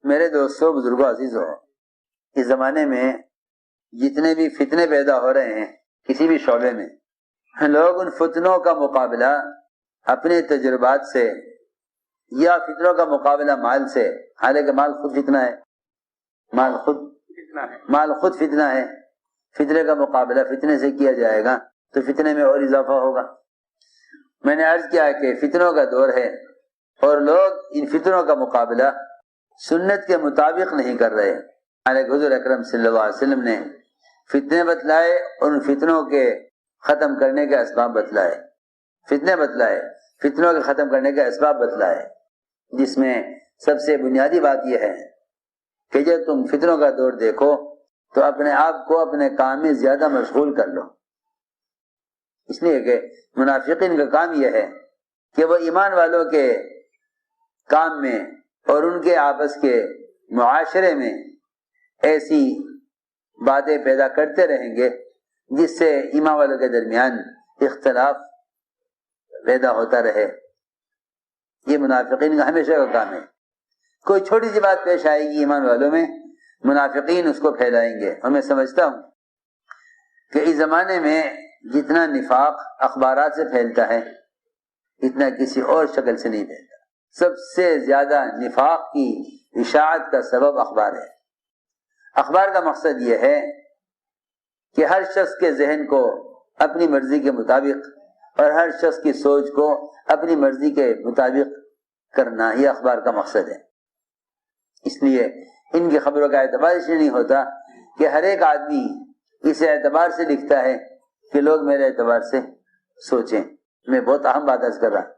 میرے دوستوں، بزرگوں، عزیزوں، اس زمانے میں جتنے بھی فتنے پیدا ہو رہے ہیں کسی بھی شعبے میں، لوگ ان فتنوں کا مقابلہ اپنے تجربات سے یا فتنوں کا مقابلہ مال سے، حالانکہ مال خود فتنہ ہے، مال خود فتنہ ہے، فتنے کا مقابلہ فتنے سے کیا جائے گا تو فتنے میں اور اضافہ ہوگا۔ میں نے عرض کیا کہ فتنوں کا دور ہے اور لوگ ان فتنوں کا مقابلہ سنت کے مطابق نہیں کر رہے، حالانکہ حضور اکرم صلی اللہ علیہ وسلم نے فتنے بتلائے اور ان فتنوں کے ختم کرنے کے اسباب بتلائے، فتنے بتلائے، فتنوں کے ختم کرنے کے اسباب بتلائے، جس میں سب سے بنیادی بات یہ ہے کہ جب تم فتنوں کا دور دیکھو تو اپنے آپ کو اپنے کام میں زیادہ مشغول کر لو، اس لیے کہ منافقین کا کام یہ ہے کہ وہ ایمان والوں کے کام میں اور ان کے آپس کے معاشرے میں ایسی باتیں پیدا کرتے رہیں گے جس سے ایمان والوں کے درمیان اختلاف پیدا ہوتا رہے۔ یہ منافقین کا ہمیشہ کا کام ہے۔ کوئی چھوٹی سی بات پیش آئے گی ایمان والوں میں، منافقین اس کو پھیلائیں گے۔ اور میں سمجھتا ہوں کہ اس زمانے میں جتنا نفاق اخبارات سے پھیلتا ہے اتنا کسی اور شکل سے نہیں پھیلتا۔ سب سے زیادہ نفاق کی اشاعت کا سبب اخبار ہے۔ اخبار کا مقصد یہ ہے کہ ہر شخص کے ذہن کو اپنی مرضی کے مطابق اور ہر شخص کی سوچ کو اپنی مرضی کے مطابق کرنا، یہ اخبار کا مقصد ہے۔ اس لیے ان کی خبروں کا اعتبار اس لیے نہیں ہوتا کہ ہر ایک آدمی اس اعتبار سے لکھتا ہے کہ لوگ میرے اعتبار سے سوچیں۔ میں بہت اہم بات عرض کر رہا ہوں۔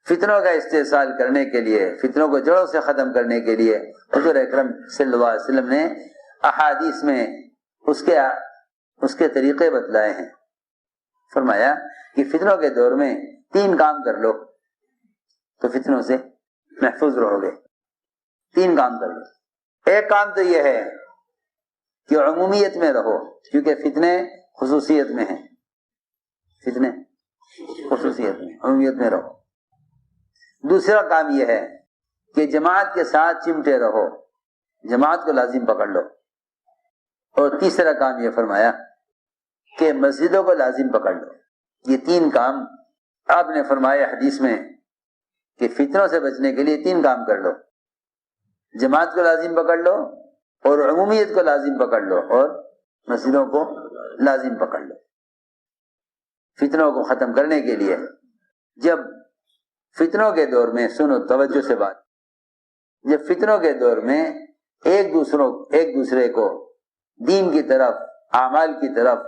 فتنوں کا استحصال کرنے کے لیے، فتنوں کو جڑوں سے ختم کرنے کے لیے حضور اکرم صلی اللہ علیہ وسلم نے احادیث میں اس کے طریقے بتلائے ہیں۔ فرمایا کہ فتنوں کے دور میں 3 کام کر لو تو فتنوں سے محفوظ رہو گے۔ 3 کام کر لو۔ ایک کام تو یہ ہے کہ عمومیت میں رہو، کیونکہ فتنے خصوصیت میں ہیں، فتنے خصوصیت میں، عمومیت میں رہو۔ دوسرا کام یہ ہے کہ جماعت کے ساتھ چمٹے رہو، جماعت کو لازم پکڑ لو۔ اور تیسرا کام یہ فرمایا کہ مسجدوں کو لازم پکڑ لو۔ یہ 3 کام آپ نے فرمایا حدیث میں کہ فتنوں سے بچنے کے لیے 3 کام کر لو، جماعت کو لازم پکڑ لو اور عمومیت کو لازم پکڑ لو اور مسجدوں کو لازم پکڑ لو۔ فتنوں کو ختم کرنے کے لیے جب فتنوں کے دور میں، سنو توجہ سے بات، جب فتنوں کے دور میں ایک دوسرے کو دین کی طرف، اعمال کی طرف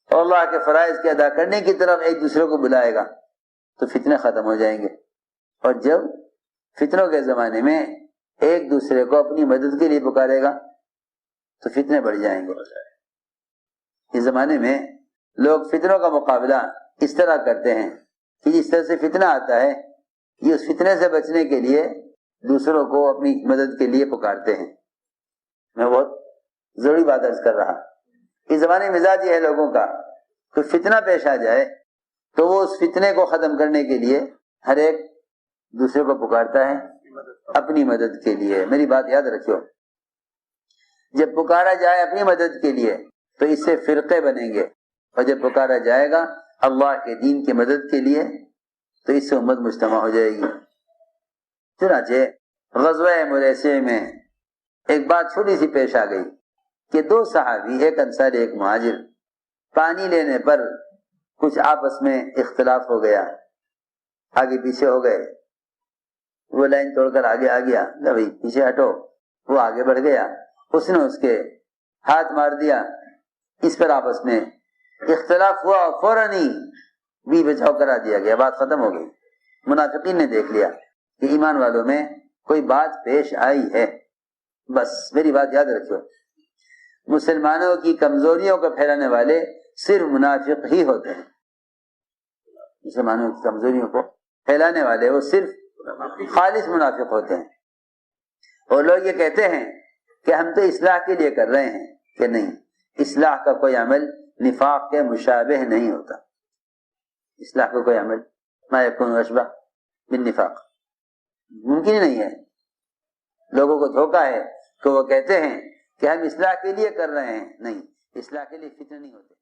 اور اللہ کے فرائض کے ادا کرنے کی طرف ایک دوسرے کو بلائے گا تو فتنے ختم ہو جائیں گے۔ اور جب فتنوں کے زمانے میں ایک دوسرے کو اپنی مدد کے لیے پکارے گا تو فتنے بڑھ جائیں گے۔ اس زمانے میں لوگ فتنوں کا مقابلہ اس طرح کرتے ہیں کہ جس طرح سے فتنہ آتا ہے یہ اس فتنے سے بچنے کے لیے دوسروں کو اپنی مدد کے لیے پکارتے ہیں۔ میں بہت ضروری بات عرض کر رہا، اس زمانے میں مزاج یہ ہے لوگوں کا کہ فتنہ پیش آ جائے تو وہ اس فتنے کو ختم کرنے کے لیے ہر ایک دوسرے کو پکارتا ہے اپنی مدد کے لیے۔ میری بات یاد رکھو، جب پکارا جائے اپنی مدد کے لیے تو اس سے فرقے بنیں گے، اور جب پکارا جائے گا اللہ کے دین کی مدد کے لیے تو اس سے امت مجتمع ہو جائے گی۔ چنانچہ غزوہ مریسیہ میں ایک بات چھوٹی سی پیش آ گئی کہ 2 صحابی، ایک انصاری ایک مہاجر، پانی لینے پر کچھ آپس میں اختلاف ہو گیا، آگے پیچھے ہو گئے۔ وہ لائن توڑ کر آگے آ گیا، نہ بھائی پیچھے ہٹو، وہ آگے بڑھ گیا، اس نے اس کے ہاتھ مار دیا، اس پر آپس میں اختلاف ہوا، فوراً ہی بھی بچاؤ کرا دیا گیا، بات ختم ہو گئی۔ منافقین نے دیکھ لیا کہ ایمان والوں میں کوئی بات پیش آئی ہے۔ بس میری بات یاد رکھو، مسلمانوں کی کمزوریوں کو پھیلانے والے صرف منافق ہی ہوتے ہیں۔ مسلمانوں کی کمزوریوں کو پھیلانے والے وہ صرف خالص منافق ہوتے ہیں۔ اور لوگ یہ کہتے ہیں کہ ہم تو اصلاح کے لیے کر رہے ہیں، کہ نہیں، اصلاح کا کوئی عمل نفاق کے مشابہ نہیں ہوتا۔ اصلاح کا کوئی عمل ما یکون اشبہ بالنفاق، ممکن ہی نہیں ہے۔ لوگوں کو دھوکہ ہے کہ وہ کہتے ہیں کہ ہم اصلاح کے لیے کر رہے ہیں، نہیں، اصلاح کے لیے فتنے نہیں ہوتے.